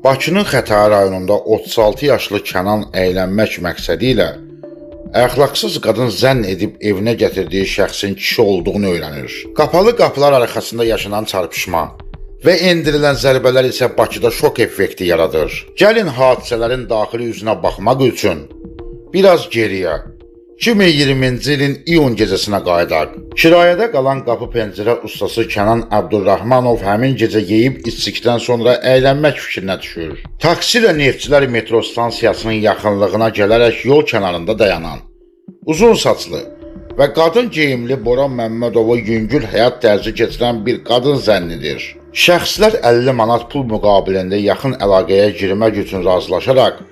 Bakının Xətai rayonunda 36 yaşlı Kənan əylənmək məqsədi ilə əxlaqsız qadın zənn edib evinə gətirdiyi şəxsin kişi olduğunu öyrənir. Qapalı qapılar arxasında yaşanan çarpışma və endirilən zərbələr isə Bakıda şok effekti yaradır. Gəlin hadisələrin daxili üzünə baxmaq üçün biraz geriyə 2020-ci ilin iyun gecəsinə qayıdaq. Kirayədə qalan qapı pəncərə ustası Kənan Abdurrahmanov həmin gecə yeyib içdikdən sonra əylənmək fikrinə düşür. Taksi ilə Neftçilər metro stansiyasının yaxınlığına gələrək yol kənarında dayanan, uzun saçlı və qadın geyimli Boran Məmmədovu yüngül həyat tərzi keçirən bir qadın zənnidir. Şəxslər 50 manat pul müqabilində yaxın əlaqəyə girmək üçün razılaşaraq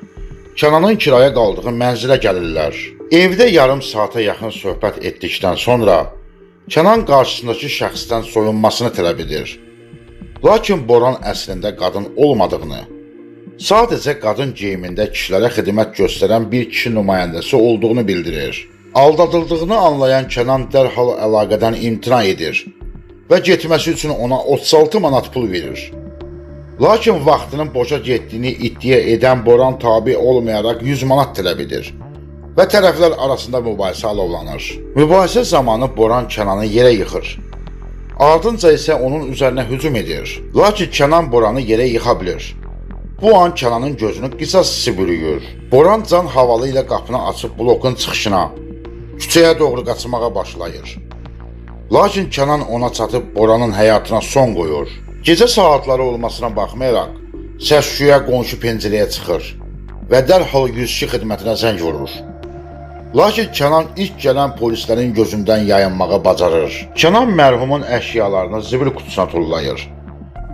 Kənanın kirayə qaldığı mənzilə gəlirlər. Evdə yarım saata yaxın söhbət etdikdən sonra Kənan qarşısındakı şəxsdən soyunmasını tələb edir. Lakin Boran əslində qadın olmadığını, sadəcə qadın geyimində kişilərə xidmət göstərən bir kişi nümayəndəsi olduğunu bildirir. Aldadıldığını anlayan Kənan dərhal əlaqədən imtina edir və getməsi üçün ona 36 manat pul verir. Lakin vaxtının boşa getdiyini iddia edən Boran tabi olmayaraq 100 manat tələb edir və tərəflər arasında mübahisə alovlanır. Mübahisə zamanı Boran Kənanı yerə yıxır. Ardınca isə onun üzərinə hücum edir. Lakin Kənan Boranı yerə yıxa bilir. Bu an Kənanın gözünü qisas hissi bürüyür. Boran can havalı ilə qapını açıb blokun çıxışına, küçəyə doğru qaçmağa başlayır. Lakin Kənan ona çatıb Boranın həyatına son qoyur. Gecə saatları olmasına baxmayaraq, səs-küyə qonşu pəncərəyə çıxır və dərhal 102 xidmətinə zəng vurur. Lakin Kənan ilk gələn polislərin gözündən yayınmağı bacarır. Kənan mərhumun əşyalarını zibil kutusuna tullayır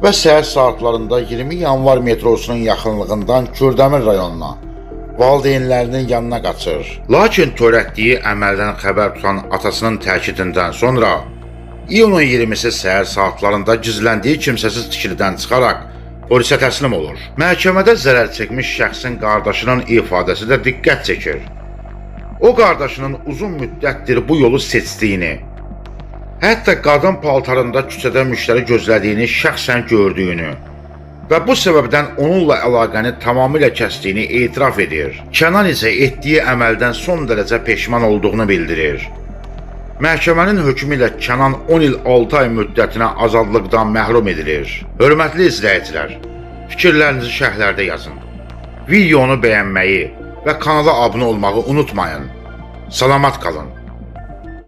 və səhər saatlarında 20 yanvar metrosunun yaxınlığından Kürdəmir rayonuna, valideynlərinin yanına qaçır. Lakin törətdiyi əməldən xəbər tutan atasının təkidindən sonra iyunun 20-si səhər saatlarında gizləndiyi kimsəsiz tikilidən çıxaraq polisə təslim olur. Məhkəmədə zərər çəkmiş şəxsin qardaşının ifadəsi də diqqət çəkir. O qardaşının uzun müddətdir bu yolu seçdiyini, hətta qadın paltarında küçədə müştəri gözlədiyini şəxsən gördüyünü və bu səbəbdən onunla əlaqəni tamamilə kəsdiyini etiraf edir. Kənan isə etdiyi əməldən son dərəcə peşman olduğunu bildirir. Məhkəmənin hökmü ilə Kənan 10 il 6 ay müddətinə azadlıqdan məhrum edilir. Hörmətli izləyicilər, fikirlərinizi şərhlərdə yazın. Videonu bəyənməyi və kanala abunə olmağı unutmayın. Salamat qalın.